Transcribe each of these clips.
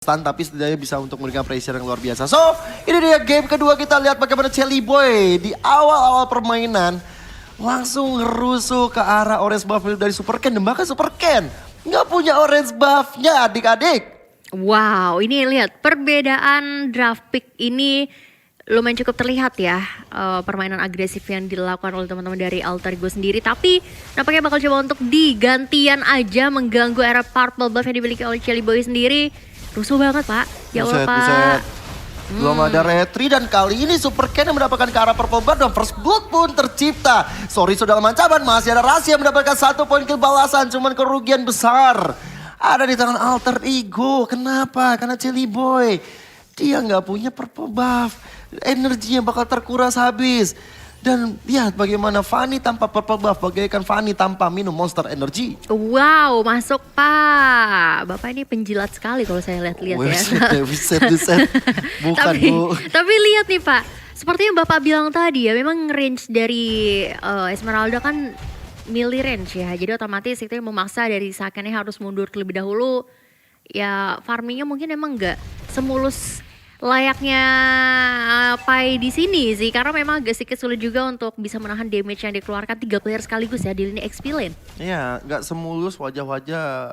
stun tapi setidaknya bisa untuk memberikan pressure yang luar biasa. So, ini dia game kedua, kita lihat bagaimana Chelly Boy di awal-awal permainan langsung ngerusuh ke arah orange buff dari Super Ken. Dan bahkan Super Ken nggak punya orange buffnya adik-adik. Wow, ini lihat perbedaan draft pick ini lumayan cukup terlihat ya, permainan agresif yang dilakukan oleh teman-teman dari Alter Ego sendiri. Tapi nampaknya bakal coba untuk digantian aja mengganggu era purple buff yang dimiliki oleh Chelly Boy sendiri. Rusuh banget Pak, ya Allah Pak. Belum ada retri dan kali ini Super Ken yang mendapatkan ke arah purple buff dan first blood pun tercipta. Sorry sudah dalam ancaman, masih ada rahasia mendapatkan 1 poin kill balasan, cuman kerugian besar ada di tangan Alter Ego. Kenapa? Karena Chelly Boy dia nggak punya purple buff, energinya bakal terkuras habis. Dan lihat bagaimana Fanny tanpa purple buff, bagaikan Fanny tanpa minum monster energy. Wow, masuk Pak. Bapak ini penjilat sekali kalau saya lihat-lihat ya. Buset. Bukan Bu. Tapi lihat nih Pak, seperti yang Bapak bilang tadi ya, memang range dari Esmeralda kan melee range ya. Jadi otomatis itu yang memaksa dari Sakane harus mundur terlebih dahulu. Ya farmingnya mungkin emang nggak semulus layaknya Pai di sini sih, karena memang agak sedikit sulit juga untuk bisa menahan damage yang dikeluarkan 3 player sekaligus ya di lini XP lane. Iya, nggak semulus wajah-wajah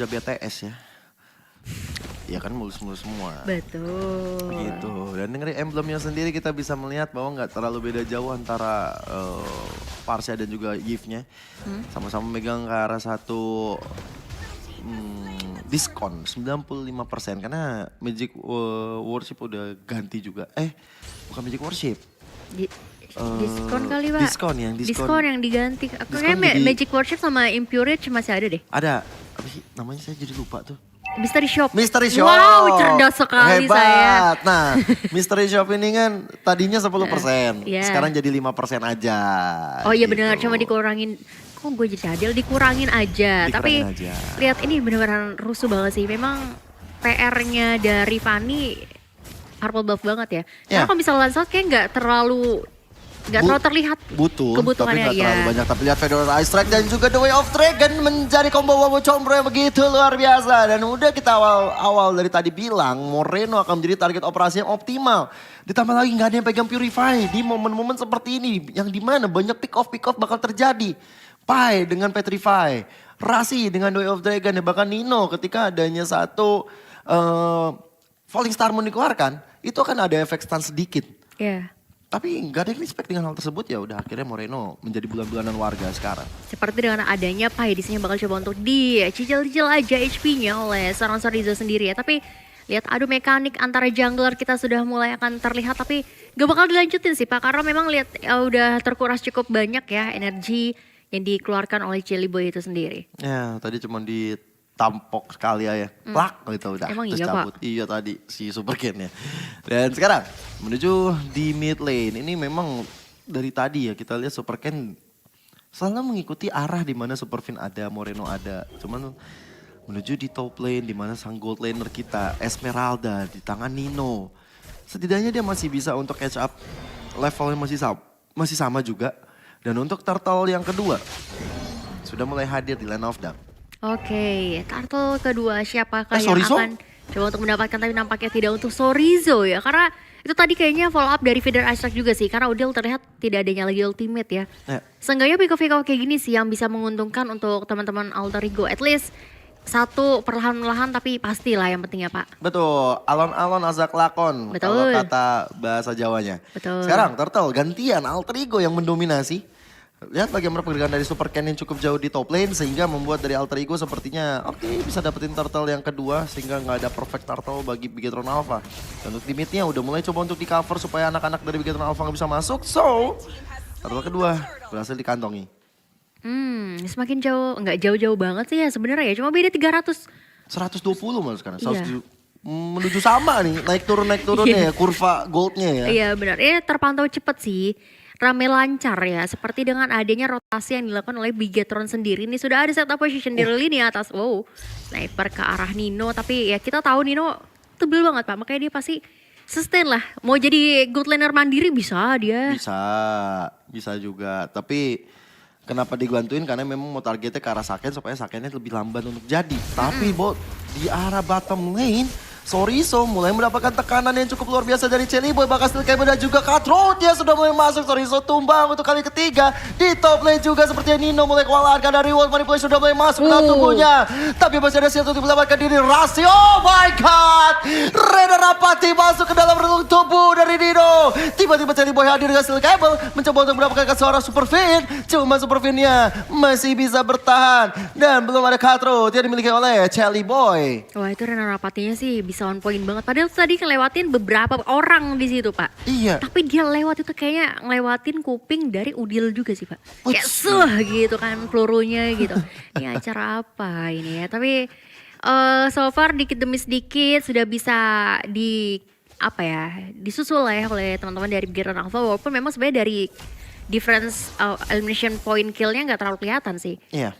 BTS ya. Iya kan mulus-mulus semua. Betul. Gitu. Dan dari emblemnya sendiri kita bisa melihat bahwa nggak terlalu beda jauh antara Parsia dan juga Yves-nya. Sama-sama megang ke arah satu diskon 95% karena Magic Worship udah ganti juga. Bukan Magic Worship. Diskon kali Pak. Diskon yang diganti. Aku kayaknya Magic Worship sama Impurage masih ada deh. Ada. Apa sih namanya, saya jadi lupa tuh. Mystery Shop. Wow, cerdas sekali hebat. saya. Nah, Mystery Shop ini kan tadinya 10%. Yeah. Sekarang jadi 5% aja. Oh iya gitu. benar, cuma dikurangin. Kok gue jadi adil, dikurangin aja. Tapi lihat ini benar-benar rusuh banget sih. Memang PR-nya dari Fanny purple buff banget ya. Karena kalau bisa Lancelot kayak nggak terlalu terlihat kebutuhannya. Tapi nggak terlalu banyak. Tapi lihat Fedora Ice Strike dan juga The Way of Dragon menjadi combo wabo combro yang begitu luar biasa. Dan udah kita awal dari tadi bilang Moreno akan menjadi target operasi yang optimal. Ditambah lagi nggak ada yang pegang Purify di momen-momen seperti ini. Yang dimana banyak pick off bakal terjadi. Pai dengan Petrify, Rasi dengan The Way of Dragon, dan bahkan Nino ketika adanya satu Falling Star Moon dikeluarkan, itu akan ada efek stun sedikit. Iya. Tapi nggak ada yang respect dengan hal tersebut, ya udah akhirnya Moreno menjadi bulan-bulanan warga sekarang. Seperti dengan adanya Pai di sini bakal coba untuk dicicil-cicil aja HP-nya oleh seorang Sorizo sendiri ya. Tapi lihat adu mekanik antara jungler kita sudah mulai akan terlihat, tapi gak bakal dilanjutin sih Pak, karena memang lihat udah terkuras cukup banyak ya energi yang dikeluarkan oleh Chelly Boy itu sendiri. Ya tadi cuma ditampok sekali ya. Plak gitu udah. Emang terus iya cabut. Pak? Iya tadi si Super Ken ya. Dan sekarang menuju di mid lane. Ini memang dari tadi ya kita lihat Super Ken selalu mengikuti arah di mana Super Fin ada, Moreno ada. Cuman menuju di top lane di mana sang gold laner kita Esmeralda di tangan Nino. Setidaknya dia masih bisa untuk catch up, levelnya masih sama juga. Dan untuk turtle yang kedua sudah mulai hadir di Land of Dark. Oke, turtle kedua siapakah yang Sorizo? akan coba untuk mendapatkan, tapi nampaknya tidak untuk Sorizo ya. Karena itu tadi kayaknya follow up dari Feeder Ice Strike juga sih. Karena Udil terlihat tidak adanya lagi ultimate ya. Seenggaknya pick off kayak gini sih yang bisa menguntungkan untuk teman-teman Alter Ego. At least satu perlahan-lahan tapi pastilah yang penting ya Pak. Betul, alon-alon azak lakon. Betul. Kalau kata bahasa Jawanya. Betul. Sekarang turtle gantian Alter Ego yang mendominasi. Lihat bagaimana pergerakan dari Super Ken yang cukup jauh di top lane sehingga membuat dari Alter Ego sepertinya oke, bisa dapetin turtle yang kedua sehingga nggak ada perfect turtle bagi Bigetron Alpha. Dan untuk limitnya udah mulai coba untuk di cover supaya anak-anak dari Bigetron Alpha nggak bisa masuk. So, turtle kedua berhasil dikantongi. Semakin jauh, nggak jauh-jauh banget sih ya sebenarnya ya. Cuma beda 300. 120 malah sekarang. Iya. Menuju sama nih, naik turunnya ya, kurva goldnya ya. Iya benar, terpantau cepet sih. Rame lancar ya, seperti dengan adanya rotasi yang dilakukan oleh Bigetron sendiri. Ini sudah ada setup position di lini atas. Wow, sniper ke arah Nino. Tapi ya kita tahu Nino tebel banget Pak, makanya dia pasti sustain lah. Mau jadi good laner mandiri bisa dia. Bisa juga. Tapi Kenapa dibantuin? Karena memang mau targetnya ke arah Saken supaya Sakennya lebih lamban untuk jadi. Tapi di arah bottom lane, Soriso mulai mendapatkan tekanan yang cukup luar biasa dari Celiboy. Bahkan Steel Cable dan juga Cutthroat dia sudah mulai masuk. Soriso tumbang untuk kali ketiga. Di top lane juga seperti Nino mulai kewalahan karena Reward Manipulation sudah mulai masuk ke dalam tubuhnya. Tapi masih ada Shield untuk menyelamatkan diri. Rasi, oh my god! Reda Rapati masuk ke dalam relung tubuh dari Nino. Tiba-tiba Celiboy hadir dengan Steel Cable. Mencoba untuk mendapatkan seorang Super Fin. Cuma Super Fin-nya masih bisa bertahan. Dan belum ada Cutthroat yang dimiliki oleh Celiboy. Wah itu Rena Rapatinya sih bisa on point banget. Padahal tadi ngelewatin beberapa orang di situ Pak. Iya. Tapi dia lewat itu kayaknya ngelewatin kuping dari Udil juga sih Pak. Kayak gitu kan pelurunya gitu. Ini acara apa ini ya. Tapi so far dikit demi sedikit sudah bisa disusul lah ya oleh teman-teman dari Bigeron Alpha. Walaupun memang sebenarnya dari difference elimination point killnya nggak terlalu kelihatan sih. Iya,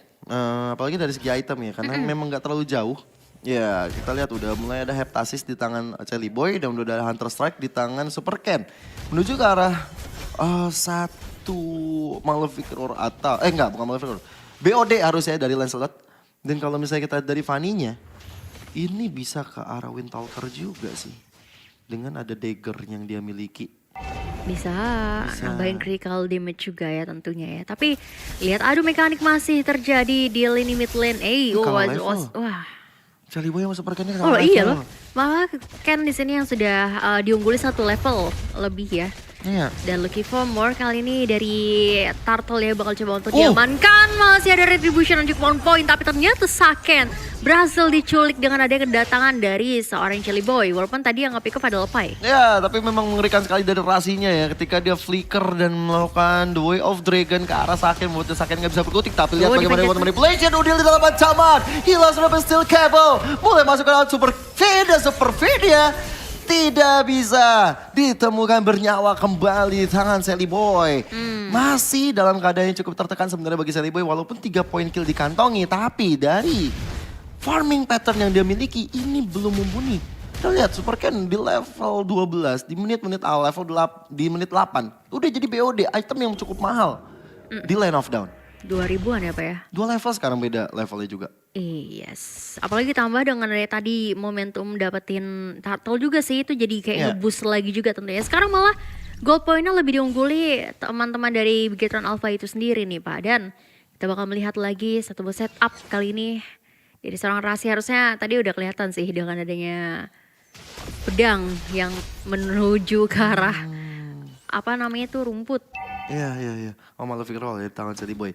apalagi dari segi item ya, karena memang nggak terlalu jauh. Ya, kita lihat udah mulai ada Heptasis di tangan Celiboy dan udah ada Hunter Strike di tangan Super Ken. Menuju ke arah satu Malefic Roar atau, bukan Malefic Roar. BOD harusnya dari Lancelot. Dan kalau misalnya kita dari Fanny-nya, ini bisa ke arah Windtalker juga sih. Dengan ada dagger yang dia miliki. Bisa nambahin critical damage juga ya tentunya ya. Tapi lihat adu mekanik masih terjadi di lini mid lane. Wah. Celiboy yang Super Ken-nya Oh iya loh. Malah Ken di sini yang sudah diungguli 1 level lebih ya. Iya. Dan looking for more kali ini dari Turtle ya bakal coba untuk diamankan. Masih ada retribution dan juga 1 point. Tapi ternyata Saken berhasil diculik dengan adanya kedatangan dari seorang Celiboy. Walaupun tadi yang nge-pick up adalah Pai. Ya, tapi memang mengerikan sekali dari rasinya ya. Ketika dia flicker dan melakukan The Way of Dragon ke arah Saken. Membuat Saken gak bisa berkutik. Tapi lihat bagaimana Reward Manipulation. Udil di dalam ancaman. Hilang sudah Steel Cable. Mulai masuk ke dalam Super Feed dan Super Feed ya. Tidak bisa ditemukan bernyawa kembali di tangan Celiboy. Masih dalam keadaan yang cukup tertekan sebenarnya bagi Celiboy. Walaupun 3 poin kill dikantongi. Tapi dari farming pattern yang dia miliki ini belum mumpuni. Kita lihat Super Ken di level 12 di menit-menit awal, di menit 8. Udah jadi BOD, item yang cukup mahal di Lane of Down. 2000-an ya Pak ya? 2 level sekarang beda levelnya juga. Yes, apalagi tambah dengan dari tadi momentum dapetin Turtle juga sih itu jadi kayak nge-boost lagi juga tentunya. Sekarang malah gold point-nya lebih diungguli teman-teman dari Bigetron Alpha itu sendiri nih Pak. Dan kita bakal melihat lagi satu setup kali ini. Jadi seorang Rasi harusnya tadi udah kelihatan sih dengan adanya pedang yang menuju ke arah apa namanya itu rumput. Iya. Oh Malefic Roll ya di tangan Celiboy.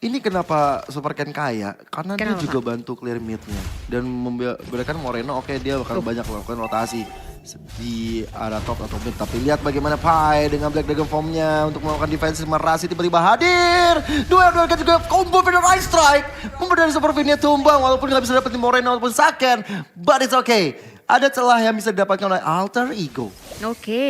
Ini kenapa Super Ken kaya? Karena dia juga bantu clear mid-nya. Dan memberikan Moreno dia bakal banyak melakukan rotasi di arah top atau mid. Tapi lihat bagaimana Pai dengan Black Dragon Form-nya untuk melakukan defense. Merasi tiba-tiba hadir. Dua kan juga combo Final Ice Strike. Membuat dari Super Fin-nya tumbang walaupun gak bisa dapetin Moreno ataupun Saken. But it's okay. Ada celah yang bisa didapatkan oleh Alter Ego. Oke,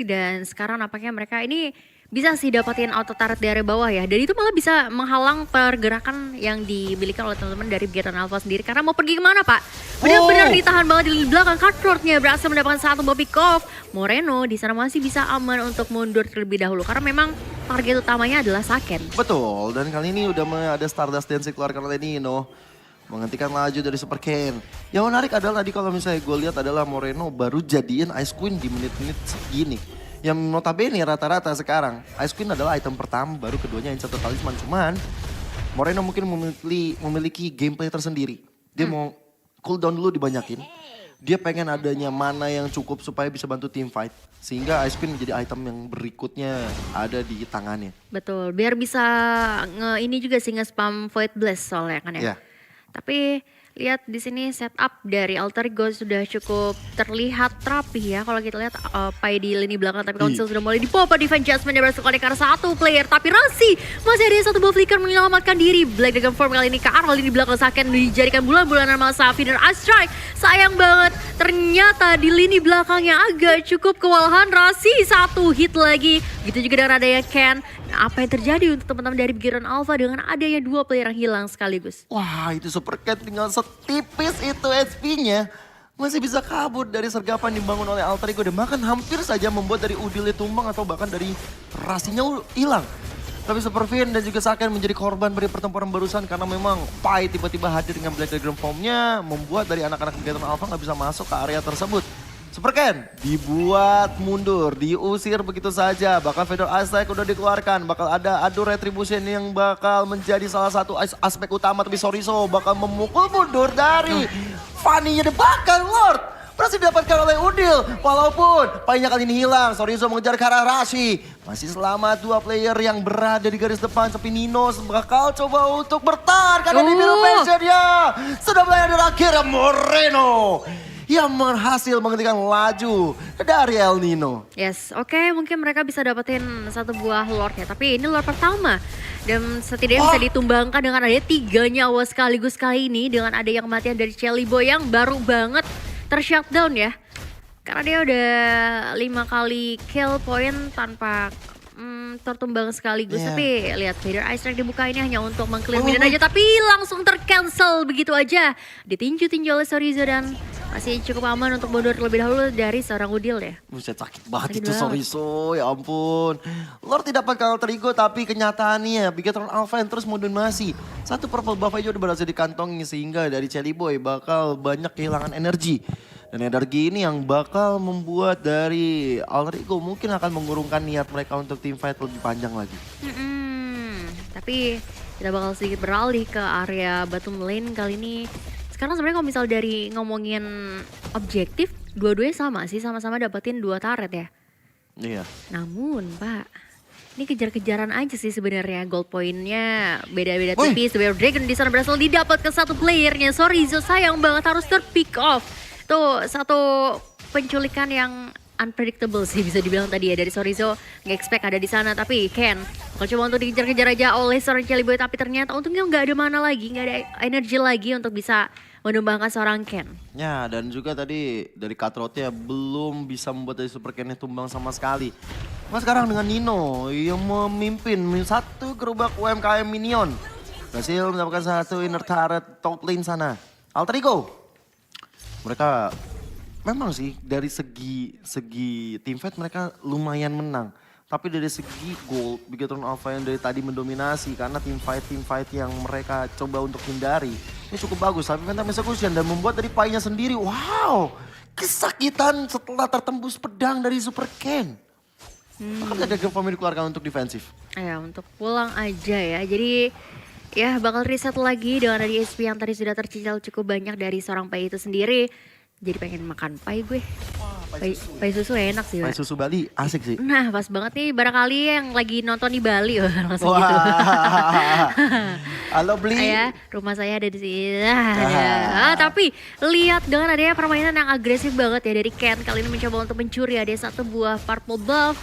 dan sekarang nampaknya mereka ini bisa sih dapetin auto turret dari bawah ya. Dan itu malah bisa menghalang pergerakan yang dimiliki oleh teman-teman dari Bigetron Alpha sendiri. Karena mau pergi kemana Pak? Benar-benar ditahan banget di belakang. Cutthroat-nya berhasil mendapatkan 1 buah pick off. Moreno di sana masih bisa aman untuk mundur terlebih dahulu. Karena memang target utamanya adalah Saken. Betul, dan kali ini udah ada Stardust Dance dikeluarkan oleh Nino. Menghentikan laju dari Super Ken. Yang menarik adalah tadi kalau misalnya gue lihat adalah Moreno baru jadiin Ice Queen di menit-menit segini. Yang notabene rata-rata sekarang Ice Queen adalah item pertama, baru keduanya Ancient Talisman. Cuman Moreno mungkin memiliki gameplay tersendiri. Dia mau cooldown dulu dibanyakin. Dia pengen adanya mana yang cukup supaya bisa bantu team fight. Sehingga Ice Queen menjadi item yang berikutnya ada di tangannya. Betul, biar bisa ini juga sih nge-spam Void Blast soalnya kan ya. Yeah. Tapi lihat di sini setup dari Alter Ego sudah cukup terlihat rapi ya. Kalau kita lihat Pai di lini belakang, tapi Council sudah mulai dipopa defense adjustment dari berhasil karena satu player. Tapi Rasi masih ada 1 buah flicker menyelamatkan diri. Black Dragon Form kali ini ke arah lini belakang Saken dijadikan bulan-bulanan masa Feeder Ice Strike. Sayang banget ternyata di lini belakangnya agak cukup kewalahan. Rasi 1 hit lagi. Gitu juga dengan adanya Ken. Apa yang terjadi untuk teman-teman dari Bigetron Alpha dengan adanya 2 player yang hilang sekaligus? Wah, itu Super Cat tinggal setipis itu HP-nya. Masih bisa kabur dari sergapan dibangun oleh Alter Ego. Dan bahkan hampir saja membuat dari Udilnya tumbang atau bahkan dari Rasinya hilang. Tapi Superfin dan juga Saken menjadi korban dari pertempuran barusan karena memang Pai tiba-tiba hadir dengan Black Dragon formnya membuat dari anak-anak Megaton Alpha nggak bisa masuk ke area tersebut. Superken dibuat mundur, diusir begitu saja. Bahkan Fedor Aztec udah dikeluarkan. Bakal ada adu retribution yang bakal menjadi salah satu aspek utama. Tapi Soriso bakal memukul mundur dari Fanny-nya dibakar Lord. Berhasil didapatkan oleh Udil. Walaupun Pai-nya kali ini hilang. Soriso mengejar ke arah Rashi. Masih selamat dua player yang berada di garis depan. Tapi Nino bakal coba untuk bertahan. Karena di biru pensionnya sudah mulai terakhir Moreno yang berhasil menghentikan laju dari El Nino. Yes, oke, mungkin mereka bisa dapetin satu buah Lord ya. Tapi ini Lord pertama. Dan setidaknya bisa ditumbangkan dengan ada 3 nyawa sekaligus kali ini. Dengan ada yang kematian dari Chelly Boy yang baru banget tershutdown ya. Karena dia udah 5 kali kill point tanpa tertumbang sekaligus. Tapi lihat Vader Ice Strike dibuka ini hanya untuk mengclear minion aja. Tapi langsung tercancel begitu aja. Ditinju-tinju oleh Sorizo dan masih cukup aman untuk mundur terlebih dahulu dari seorang Udil ya. Buset sakit banget itu Sorizo, ya ampun. Lord tidak pakai alter ego tapi kenyataannya Bigetron Alpha yang terus mendominasi. Satu purple buff aja udah berhasil dikantongi sehingga dari Chelly Boy bakal banyak kehilangan energi. Dan energi ini yang bakal membuat dari alter ego mungkin akan mengurungkan niat mereka untuk team fight lebih panjang lagi. Tapi kita bakal sedikit beralih ke area bottom lane kali ini. Sekarang sebenarnya kalau misal dari ngomongin objektif, dua-duanya sama sih, sama-sama dapetin 2 turret ya. Iya. Namun Pak, ini kejar-kejaran aja sih sebenarnya. Gold point-nya beda-beda tipis. The Dragon di sana berhasil didapat ke satu playernya. Sorizo sayang banget harus ter-pick off. Tuh satu penculikan yang unpredictable sih bisa dibilang tadi ya dari Sorizo. Nggak expect ada di sana tapi Ken kalau coba untuk dikejar-kejar aja oleh seorang Chelly Boy. Tapi ternyata untungnya nggak ada mana lagi, nggak ada energi lagi untuk bisa menumbangkan seorang Ken. Ya dan juga tadi dari Cutthroat-nya belum bisa membuat dari Super Ken-nya tumbang sama sekali. Nah sekarang dengan Nino yang memimpin satu gerobak UMKM Minion. Berhasil mendapatkan satu inner turret top lane sana. Alter Ego. Mereka memang sih dari segi team fight mereka lumayan menang. Tapi dari segi gold, Bigetron Alpha yang dari tadi mendominasi karena team fight yang mereka coba untuk hindari. Ini cukup bagus, tapi Phantom Execution dan membuat dari Pai-nya sendiri, wow, kesakitan setelah tertembus pedang dari Super Ken. Maka ada game form dikeluarkan untuk defensif. Ya untuk pulang aja ya, jadi ya bakal reset lagi dengan dari HP yang tadi sudah tercicil cukup banyak dari seorang Pai itu sendiri. Jadi pengen makan Pai gue. Pai susu enak sih. Pai susu Bali asik sih. Nah pas banget nih barangkali yang lagi nonton di Bali langsung gitu. Halo beli. Ya, rumah saya ada di sini. Tapi lihat dengan adanya permainan yang agresif banget ya dari Ken. Kali ini mencoba untuk mencuri ada satu buah purple buff.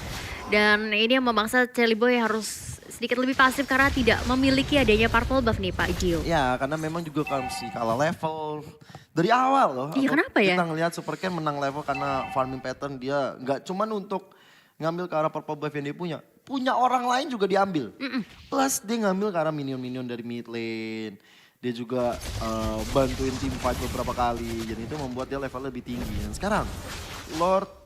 Dan ini yang memaksa Chelly Boy harus sedikit lebih pasif karena tidak memiliki adanya purple buff nih Pak Gio. Ya karena memang juga kalau sih kalah level dari awal loh. Iya kenapa ya? Kita ngelihat Super Ken menang level karena farming pattern dia nggak cuman untuk ngambil ke arah purple buff yang dia punya. Punya orang lain juga diambil. Plus dia ngambil ke arah minion-minion dari mid lane. Dia juga bantuin team fight beberapa kali. Jadi itu membuat dia level lebih tinggi. Dan sekarang Lord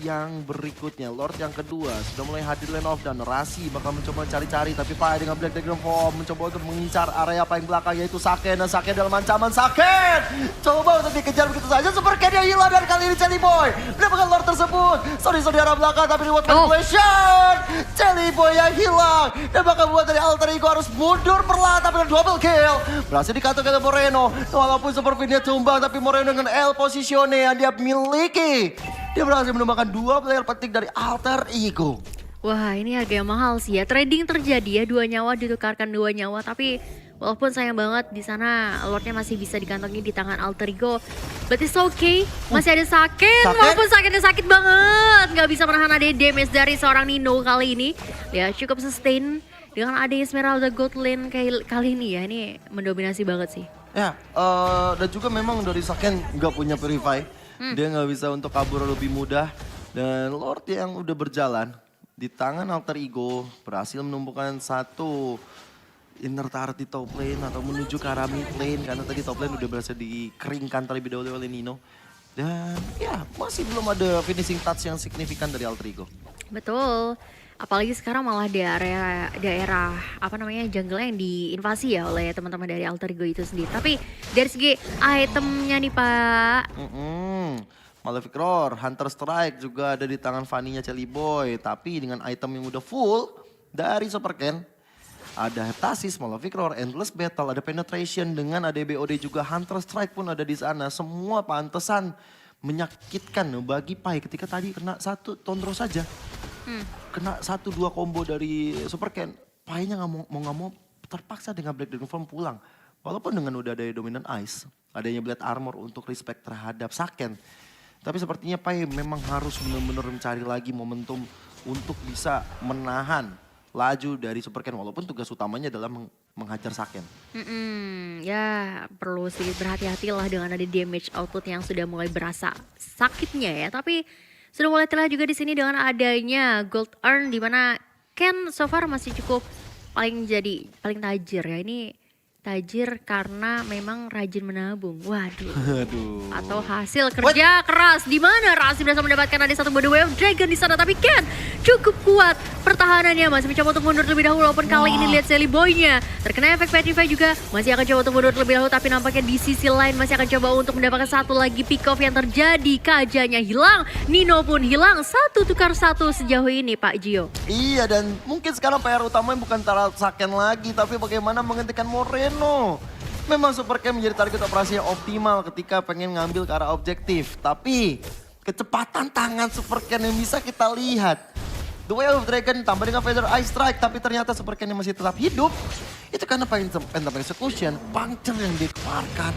yang berikutnya, Lord yang kedua sudah mulai hadir lane off dan Rashi bakal mencoba cari-cari tapi Pai dengan Black Dragon Form mencoba untuk mengincar area paling belakang yaitu Saken dan Saken dalam ancaman Saken coba untuk dikejar begitu saja Super Ken yang hilang dan kali ini Chelly Boy mendapatkan Lord tersebut sorry di arah belakang tapi reward manipulation Chelly Boy yang hilang dan bakal buat dari alter ego harus mundur perlahan tapi dengan double kill berhasil dikantongkan oleh Moreno walaupun Super Fin-nya tumbang tapi Moreno dengan L posisione yang dia miliki. Dia berhasil menumbangkan 2 player penting dari alter ego. Wah ini harga yang mahal sih ya. Trading terjadi ya 2 nyawa ditukarkan 2 nyawa. Tapi walaupun sayang banget di sana Lordnya masih bisa dikantongi di tangan alter ego. But it's okay. Masih ada Saken. Walaupun Sakennya sakit banget. Gak bisa menahan ada damage dari seorang Nino kali ini. Ya cukup sustain. Dengan ada Esmeralda Gold Lane kali ini ya. Ini mendominasi banget sih. Ya dan juga memang dari Saken gak punya Purify. Dia nggak bisa untuk kabur lebih mudah. Dan Lord yang udah berjalan di tangan alter ego berhasil menumbuhkan satu inner turret di top lane atau menuju ke arah mid lane. Karena tadi top lane udah berhasil dikeringkan terlebih dahulu oleh Nino. Dan ya masih belum ada finishing touch yang signifikan dari alter ego. Betul. Apalagi sekarang malah daerah apa namanya jungle yang diinvasi ya oleh teman-teman dari Alter Ego itu sendiri. Tapi dari segi itemnya nih Pak, Malefic Roar, Hunter Strike juga ada di tangan Fanny-nya Celi Boy. Tapi dengan item yang udah full dari Super Ken. Ada Heptasis, Malefic Roar, Endless Battle, ada Penetration dengan ADBOD juga. Hunter Strike pun ada di sana. Semua pantesan menyakitkan bagi Pai ketika tadi kena satu Tondro saja. Kena 1-2 combo dari Super Ken. Pai-nya nggak mau terpaksa dengan Black Dragon Form pulang. Walaupun dengan udah ada Dominant Ice, adanya Blade Armor untuk respect terhadap Saken. Tapi sepertinya Pai memang harus benar-benar mencari lagi momentum untuk bisa menahan laju dari Super Ken. Walaupun tugas utamanya adalah menghajar Saken. Ya perlu sedikit berhati-hati lah dengan ada damage output yang sudah mulai berasa sakitnya ya. Tapi sudah mulai terlihat juga di sini dengan adanya gold earn di mana Ken so far masih cukup paling tajir ya. Ini tajir karena memang rajin menabung. Waduh. Aduh. Atau hasil kerja keras di mana Rasim berhasil mendapatkan ada satu mode Way of Dragon di sana, tapi Ken cukup kuat pertahanannya, masih mencoba untuk mundur terlebih dahulu walaupun kali ini lihat Celi Boy-nya terkena efek Petrify juga, masih akan coba untuk mundur terlebih dahulu, tapi nampaknya di sisi lain masih akan coba untuk mendapatkan satu lagi pick off yang terjadi. Kajanya hilang, Nino pun hilang, 1 tukar 1 sejauh ini Pak Gio. Iya, dan mungkin sekarang PR utamanya bukan cara Saken lagi, tapi bagaimana menghentikan Moreno. Memang Super Ken menjadi target operasi yang optimal ketika pengen ngambil ke arah objektif. Tapi kecepatan tangan Super Ken yang bisa kita lihat. The Way of Dragon tambah dengan Feather Ice Strike, tapi ternyata Super Ken yang masih tetap hidup. Itu karena Phantom Execution, puncture yang dikeluarkan.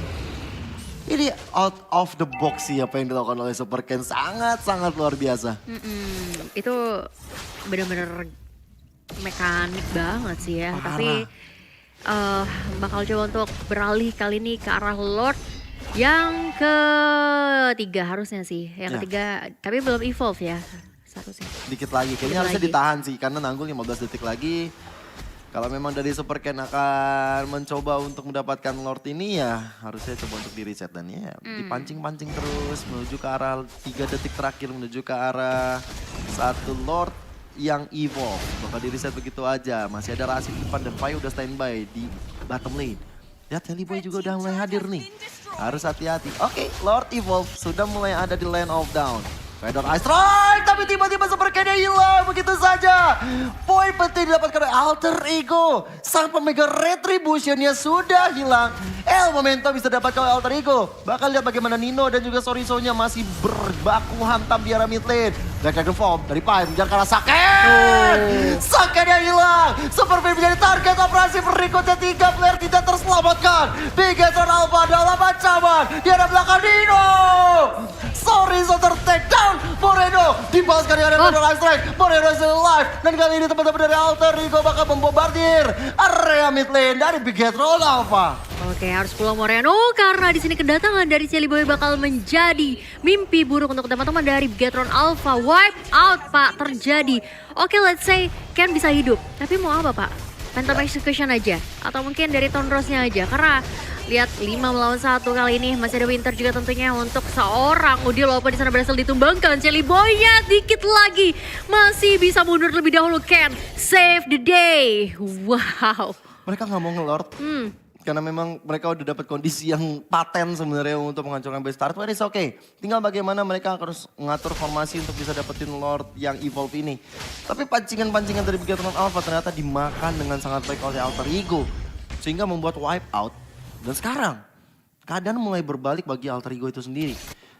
Ini out of the box sih apa yang dilakukan oleh Super Ken, sangat-sangat luar biasa. Itu bener-bener mekanik banget sih ya. Parah. Tapi bakal coba untuk beralih kali ini ke arah Lord yang ketiga harusnya sih. Yang Ya. ketiga, tapi belum evolve ya seharusnya. Dikit lagi, kayaknya Dikit harusnya lagi. ditahan sih karena nanggung 15 detik lagi. Kalau memang dari Super Ken akan mencoba untuk mendapatkan Lord ini ya harusnya coba untuk di reset dan ya dipancing-pancing terus menuju ke arah 3 detik terakhir menuju ke arah satu Lord yang evolve. Bakal di reset begitu aja. Masih ada Rasim Ivan dan Pai udah standby di bottom lane. Lihat Celi Boy juga udah mulai hadir nih. Harus hati-hati. Oke, Lord evolve sudah mulai ada di lane of down. Feather Ice Strike, tapi tiba-tiba Super Ken hilang begitu saja. Poin penting didapatkan oleh Alter Ego. Sang pemegang Retribution-nya sudah hilang. Momentum bisa didapatkan oleh Alter Ego. Bakal lihat bagaimana Nino dan juga Soriso-nya masih berbaku hantam di arah mid lane. Black Dragon Form dari Pai mengejar ke arah Saken. Saken yang hilang. Super Fin menjadi target operasi berikutnya. 3 player tidak terselamatkan. Bigetron Alpha dalam ancaman. Di arah belakang Nino. Soriso ter-take down. Moreno dibalaskan dengan Feather Ice Strike. Moreno is alive. Dan kali ini teman-teman dari Alter Ego bakal membombardir area mid lane dari Bigetron Alpha. Oke, harus pulang Moreno karena di sini kedatangan dari Celi Boy bakal menjadi mimpi buruk untuk teman-teman dari Bigetron Alpha. Wipe out Pak terjadi. Oke, let's say Ken bisa hidup. Tapi mau apa Pak? Phantom Execution aja? Atau mungkin dari Tondrosnya aja? Karena lihat 5 melawan 1 kali ini masih ada Winter juga tentunya untuk seorang Udil walaupun di sana berhasil ditumbangkan. Celi Boy-nya dikit lagi masih bisa mundur lebih dahulu. Ken save the day. Wow. Mereka nggak mau nge-Lord. Karena memang mereka udah dapat kondisi yang paten sebenarnya untuk menghancurkan base start. But it's okay. Tinggal bagaimana mereka harus mengatur formasi untuk bisa dapetin Lord yang evolve ini. Tapi pancingan-pancingan dari Bigetron Alpha ternyata dimakan dengan sangat baik oleh Alter Ego. Sehingga membuat wipe out. Dan sekarang keadaan mulai berbalik bagi Alter Ego itu sendiri.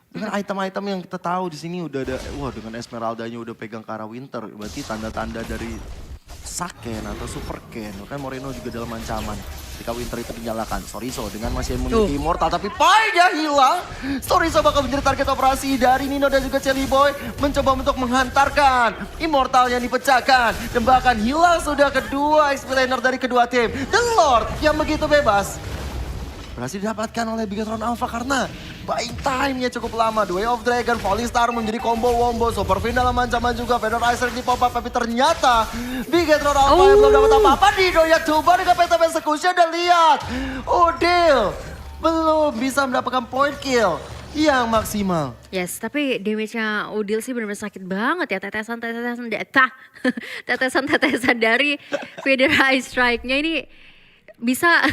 Dengan item-item yang kita tahu di sini udah ada, wah dengan Esmeralda-nya udah pegang ke arah Winter. Berarti tanda-tanda dari Saken atau Super Ken. Kan Moreno juga dalam ancaman. Ketika Winter itu dinyalakan, Soriso dengan masih memiliki Immortal tapi Pai-nya hilang. Soriso bakal menjadi target operasi dari Nino dan juga Celi Boy. Mencoba untuk menghantarkan Immortal yang dipecahkan. Dan bahkan hilang sudah kedua XP laner dari kedua tim. The Lord yang begitu bebas berhasil didapatkan oleh Bigetron Alpha karena buying time-nya cukup lama. The Way of Dragon, Falling Star menjadi combo wombo. Super Fin dalam ancaman juga. Feather Ice Strike di pop up. Tapi ternyata Bigetron Alpha yang belum dapat apa-apa. Dino yang coba dengan Phantom Execution dan lihat. Udil belum bisa mendapatkan point kill. yang maksimal. Yes, tapi damage-nya Udil sih benar-benar sakit banget ya. Tetesan-tetesan data, tetesan-tetesan dari Feather Eye Strike-nya ini bisa,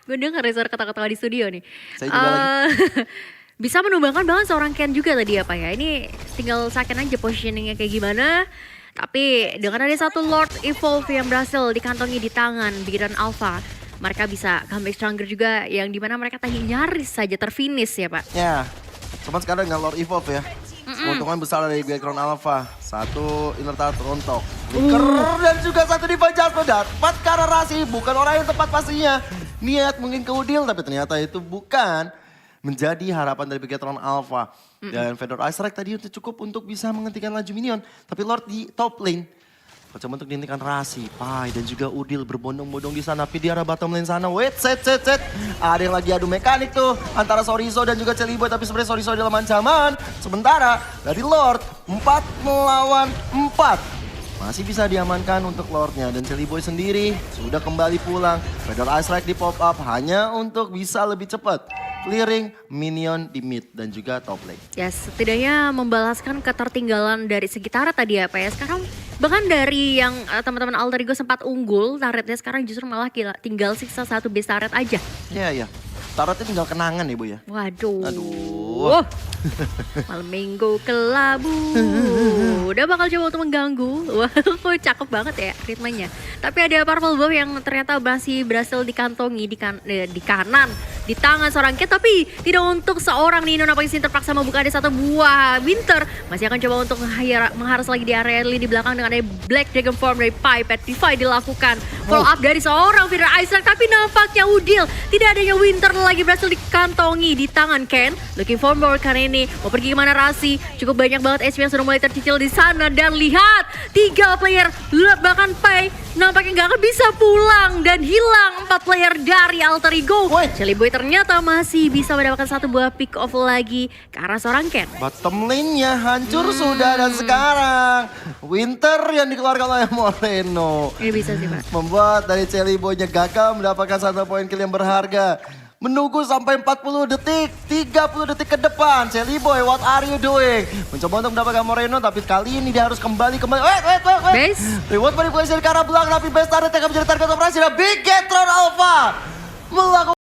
gue denger ya suara kata-kata di studio nih. Saya juga lagi. Bisa menumbangkan banget seorang Ken juga tadi ya Pak ya. Ini tinggal second aja positioningnya kayak gimana. Tapi dengan ada satu Lord Evolve yang berhasil dikantongi di tangan Bigiran Alpha, mereka bisa comeback stronger juga yang dimana mereka tadi nyaris saja terfinish ya Pak. Ya, cuman sekarang dengan Lord Evolve ya. Keuntungan besar dari background Alpha. Satu Inner Turret rontok. Flicker dan juga satu Divine Judgment dapat karena Rasi. Bukan orang yang tepat pastinya. Niat mungkin ke Udil tapi ternyata itu bukan menjadi harapan dari Begatron Alpha. Dan Feather Eye Strike tadi cukup untuk bisa menghentikan laju minion. Tapi Lord di top lane coba untuk dihentikan Rasi, Pai dan juga Udil berbondong-bondong di sana. Tapi di arah bottom lane sana, wait, set. Ada yang lagi adu mekanik tuh antara Sorizo dan juga Celiboy. Tapi sebenarnya Sorizo dalam ancaman. Sementara dari Lord 4 melawan 4. Masih bisa diamankan untuk Lordnya dan Celiboy sendiri sudah kembali pulang. Feather Eye Strike di pop up hanya untuk bisa lebih cepat clearing minion di mid dan juga top lane. Yes, setidaknya membalaskan ketertinggalan dari segi turret tadi ya Pak ya. Sekarang bahkan dari yang teman-teman Alter Ego sempat unggul turretnya, sekarang justru malah tinggal sisa satu base turret aja. Iya. Turretnya tinggal kenangan ya Bu ya. Waduh. Aduh. Malam minggu kelabu. Udah bakal coba untuk mengganggu. Wah, kok cakep banget ya ritmenya. Tapi ada purple buff yang ternyata masih berhasil dikantongi di kanan, di tangan seorang Ken. Tapi tidak untuk seorang Nino, nampaknya terpaksa membuka ada satu buah Winter. Masih akan coba untuk mengharus lagi di area early di belakang dengan ada Black Dragon Form dari Pai. Petrify dilakukan. Follow up dari seorang Feather Eye Strike. Tapi nampaknya Udil tidak adanya Winter lagi berhasil dikantongi di tangan Ken. Looking for more kali ini. Mau pergi kemana Rasi? Cukup banyak banget HP yang sudah mulai tercicil di sana. Dan lihat, 3 player, bahkan Pai nampaknya nggak akan bisa pulang. Dan hilang 4 player dari Alter Ego. Celiboy ternyata masih bisa mendapatkan satu buah pick off lagi ke arah seorang Ken. Bottom lane-nya hancur sudah dan sekarang Winter yang dikeluarkan oleh Moreno. Ini bisa sih Pak. Membuat dari Celiboy-nya gagal mendapatkan 1 poin kill yang berharga. Menunggu sampai 40 detik, 30 detik ke depan. Celiboy, what are you doing? Mencoba untuk mendapatkan Moreno, tapi kali ini dia harus kembali. Wait. Base. Reward manipulasi dari arah belakang, tapi base target yang akan menjadi target operasi adalah Bigatron Alpha. Melakukan